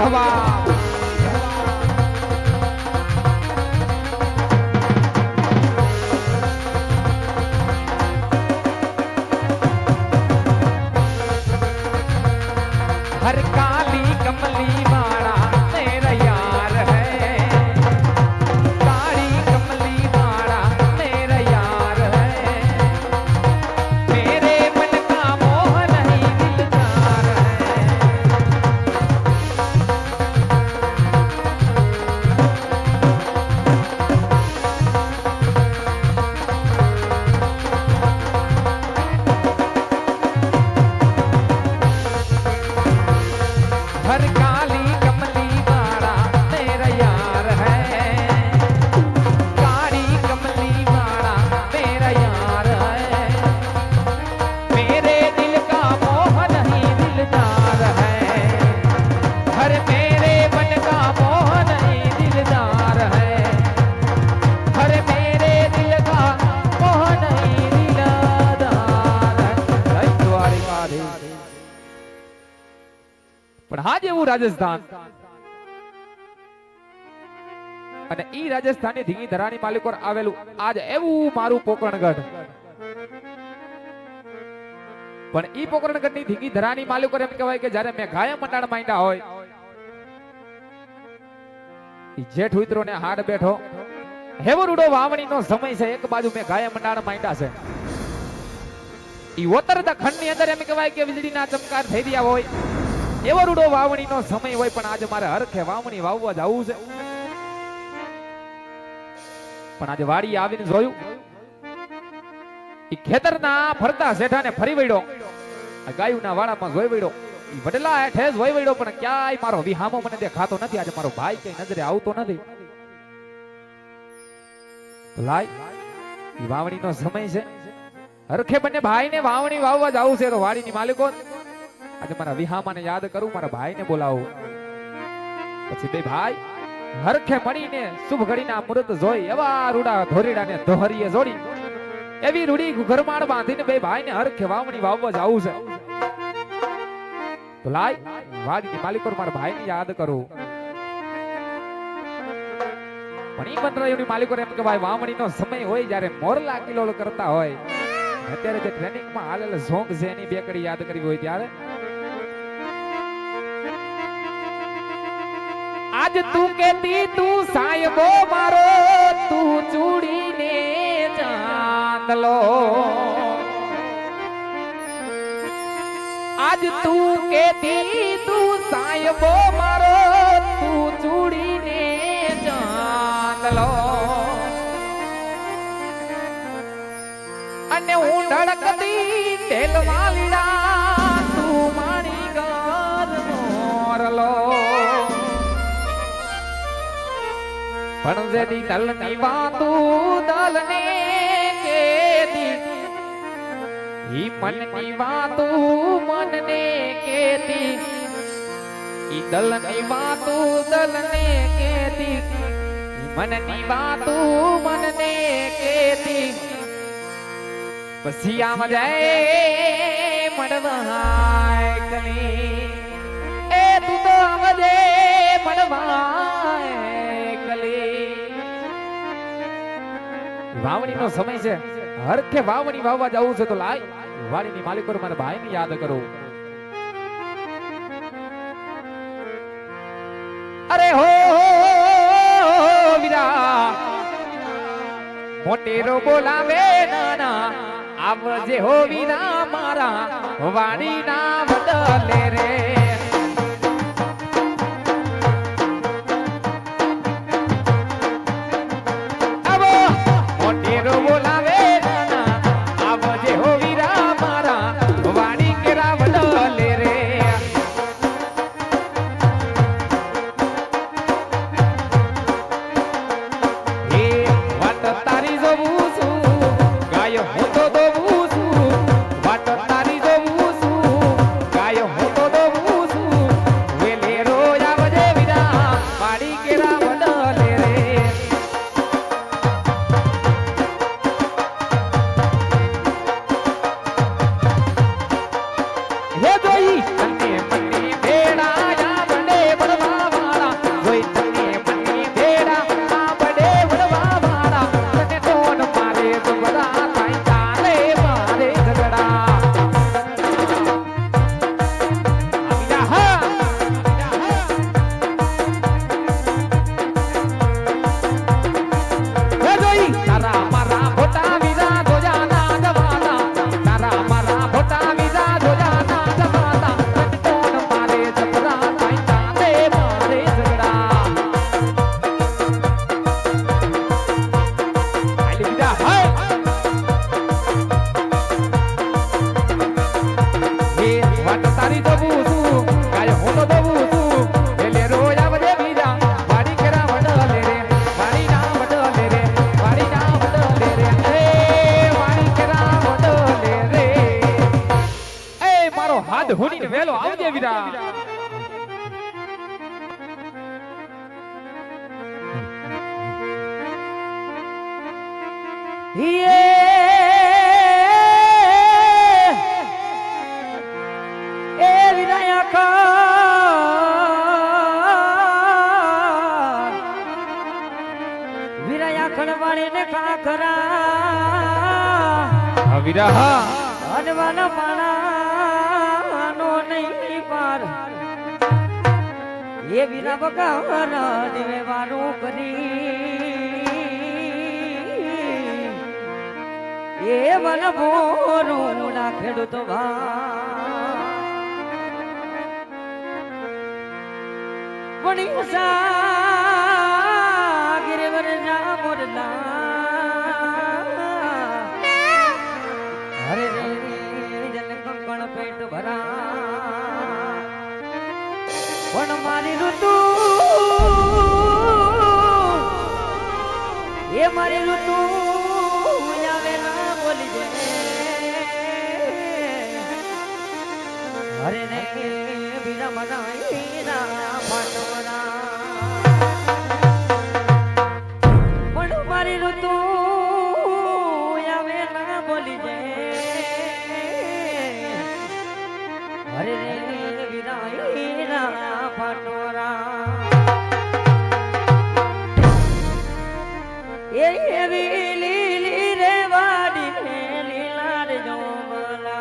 હવા हर काली कमली वाला मेरा यार है काली कमली वाला मेरा यार है मेरे मन का मोह नहीं दिलदार हर काली कमली वाला मेरा यार है काली कमली वाला मेरा यार है मेरे दिल का मोह नहीं दिलदार है हर मेरे मन का मोह नहीं दिलदार है हर मेरे दिल का मोह नहीं दिलदार है जय द्वारिकाधीश પણ હાજ એવું રાજસ્થાન અને ઈ રાજસ્થાનની ધીંગી ધરાની માલિકોર આવેલું આજ એવું મારું પોકરણગઢ પણ ઈ પોકરણગઢની ધીંગી ધરાની માલિકોર એમ કહેવાય કે જ્યારે મેં ગાય મંડાણ માંડ્યા હોય ઈ જેઠ ઉતરો ને હાડ બેઠો હેવો રૂડો વાવણીનો સમય છે એક બાજુ મેં ગાય મંડાણ માંડ્યા છે ઈ ઓતરતા ખંડની અંદર એમ કહેવાય કે વીજળીના ચમકાર થઈ રહ્યા હોય એવો રૂડો વાવણીનો સમય હોય પણ આજે મારે હરખે વાવણી વાવવા જવું છે પણ આજે વાડી આવીને જોયું ઈ ખેતરના ફરતા શેઠાને ફરી વળ્યો આ ગાયુના વાડામાં જોઈ વળ્યો ઈ વડલા હેઠે જોઈ વળ્યો પણ ક્યાંય મારો વિહામો મને દેખાતો નથી આજે મારો ભાઈ ક્યાંય નજરે આવતો નથી લાય ઈ વાવણીનો સમય છે હરખે બંને ભાઈને વાવણી વાવવા જવું છે તો વાડીની માલિકો આજે મારા વિહામાને યાદ કરું મારા ભાઈને બોલાવું પછી બે ભાઈ હરખે મળીને શુભ ઘડીના મુહૂર્ત જોઈ એવા રૂડા ધોરીડાને ધોહરીએ જોડી એવી રૂડી ઘરમાળ બાંધીને બે ભાઈને હરખે વાવણી વાવવા જવું છે તો લાય વાડીની માલિકો મારા ભાઈને યાદ કરું પણ ઈ બંદરાયોની માલિકો એમ કે ભાઈ વાવણીનો સમય હોય જ્યારે મોરલા કિલોલ કરતા હોય અત્યારે જે ટ્રેનિંગમાં હાલેલ ઝોંગ છે એની બે કડી યાદ કરવી હોય ત્યારે आज तू कहती तू सायबो मारो तू चूड़ी ने चांद लो आज तू कहती तू सायबो मारो तू चूड़ी ने चांद लो અને હું ધડકતી ઢેલ વાલીડા તું મારી ગાદ મોરલો પણ જેદી દલની વાતું દલને કેતી ઈ મનની વાતું મનને કેતી ઈ દલની વાતું દલને કેતી ઈ મનની વાતું મનને કેતી પછી આમ જાય મળવાય કલી એ તું તો આમ જાય મળવાય વાવણીનો સમય છે હરખે વાવણી વાવવા જવું છે તો લાય વાડીની માલિકો મારા ભાઈને યાદ કરો અરે હો વીરા મોટેરો બોલાવે નાના આવજે હો વીરા મારા વાડીના બદલે રે ગાયો હું તો દઉં છું મારી તો પૂછું ગાય હું તો દઉં છું એટલે રોજ આવજે બીજા વાડી કેરા વડલે રે વાડી ના વડલે રે વાડી ના વડલે રે એ વાડી કેરા વડલે રે એ મારો હાથ હુડીને વેલો આવજે બીજા અનવાના માણાનો નહીં પાર એ વિના બગાવર દેવે વારું કરી એ વન બોરું ના ખેડૂતો વણી ગિરવર ના મોરલા હરે જન કંકણ પેટ ભરા પણ મારી ઋતુ એ મારી ઋતુ આવે ના બોલી દે હરે ને બીજા મનાઈ પાટવરા પણ મારી ઋતુ આવે ના બોલી દે હરે રે વિનાયના પાટવરા એ એવી લીલી રે વાડી ને લીલા રે જોમલા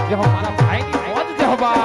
જે હો મારા ભાઈની મોજ જે હો બા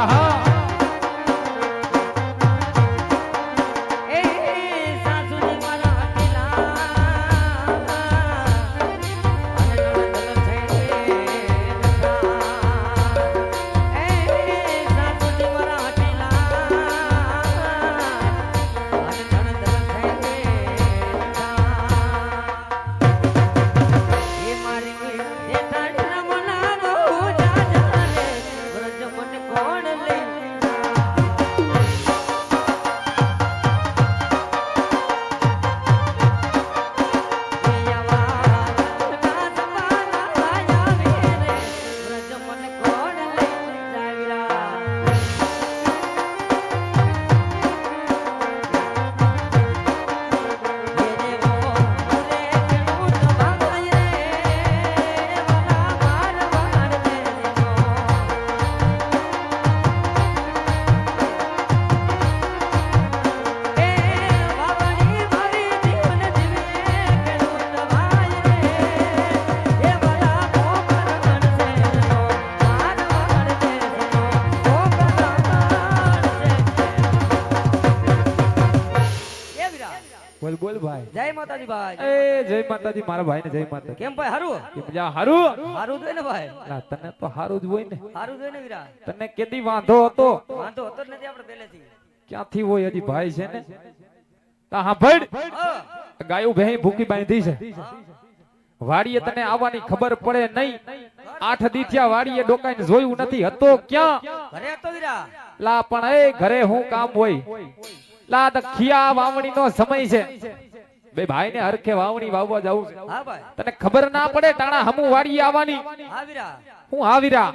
આહા એ સાસુજી મારા હતીલા અને નણંદ થઈ એ સાસુજી મારા હતીલા અને નણંદ થઈ એ મારી જેઠાણી મનાવો જાજાને વ્રજ મને કોણ લઈ બોલ બોલ ભાઈ જય માતાજી ભાઈ એ જય માતાજી મારા ભાઈને જય માતા કેમ ભાઈ હારું કેમ જા હારું હારું જોઈએ ને ભાઈ ના તને તો હારું જ હોય ને હારું જોઈએ ને વીરા તને કેદી વાંધો હતો વાંધો હતો જ નથી આપણે પહેલેથી ક્યાંથી હોય હજી ભાઈ છે ને તા હા ભડ હા ગાયું ભેં ભૂકી બાંધી છે વાડીએ તને આવવાની ખબર પડે નહીં 8 દી થયા વાડીએ ડોકાઈને જોયું નથી હતો ક્યાં ઘરે હતો વીરા લા પણ એ ઘરે હું કામ હોય લા દખિયા વાવણીનો સમય છે બે ભાઈને હરખે વાવણી વાવવા જાવું છે હા ભાઈ તને ખબર ના પડે ટાણા હમુ વાડીએ આવવાની હા વીરા હું આવીરા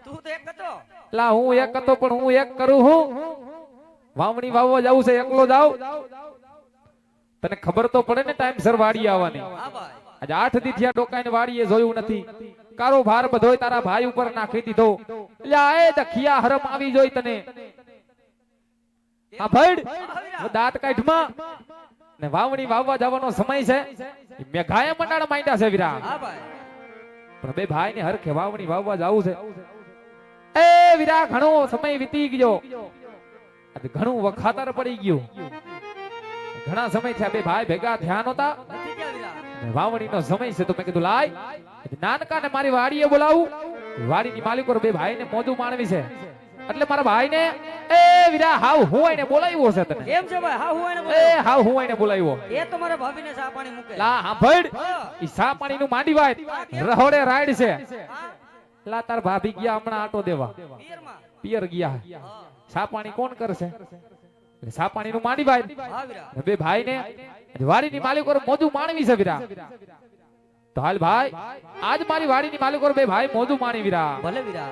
તું તો એક હતો લા હું એક હતો પણ હું એક કરું હું વાવણી વાવવા જાવું છે એકલો જાવ તને ખબર તો પડે ને ટાઈમ સર વાડીએ આવવાની હા ભાઈ આજે 8 દી થયા ડોકાઈને વાડીએ જોયું નથી કારોબાર બધોય તારા ભાઈ ઉપર નાખી દીધો એટલે આ એ દખિયા હરમ આવી જોઈ તને આ ભડ દાંત કાઢમાં ને વાવણી વાવવા જવાનો સમય છે મેઘાએ મંડાણ માંડ્યા છે વીરા હા ભાઈ પણ બે ભાઈ ને હરખે વાવણી વાવવા જાવું છે એ વીરા ઘણો સમય વીતી ગયો આજે ઘણું વખાતર પડી ગયું ઘણા સમય થયા બે ભાઈ ભેગા થયા નહોતા નથી ગયા વીરા વાવણીનો સમય છે તો મેં કીધું લાય નાનકાને મારી વાડીએ બોલાવું વાડીની માલિકો બે ભાઈને મોજું માણવી છે એટલે મારા ભાઈને એ વીરા હાવ હું આઈને બોલાવ્યો છે તને કેમ છે ભાઈ હા હું એને એ બોલાવ્યો. હાવ હું આઈને બોલાવ્યો એ તો મારા ભાભીને ચા પાણી મૂકે લા હાંભળ હા. ઈ સા પાણીનું માંડી વાય રહોડે રાઈડ છે હા લા તાર ભાભી ગયા હમણાં આટો દેવા પિયરમાં પિયર ગયા હા સા પાણી કોણ કરશે એટલે સા પાણીનું માંડી વાય હા વીરા બે ભાઈને વાડીની માલિકો મોજું માણવી છે વીરા તો હાલ ભાઈ આજ મારી વાડીની માલિકો બે ભાઈ મોજું માણી વીરા ભલે વીરા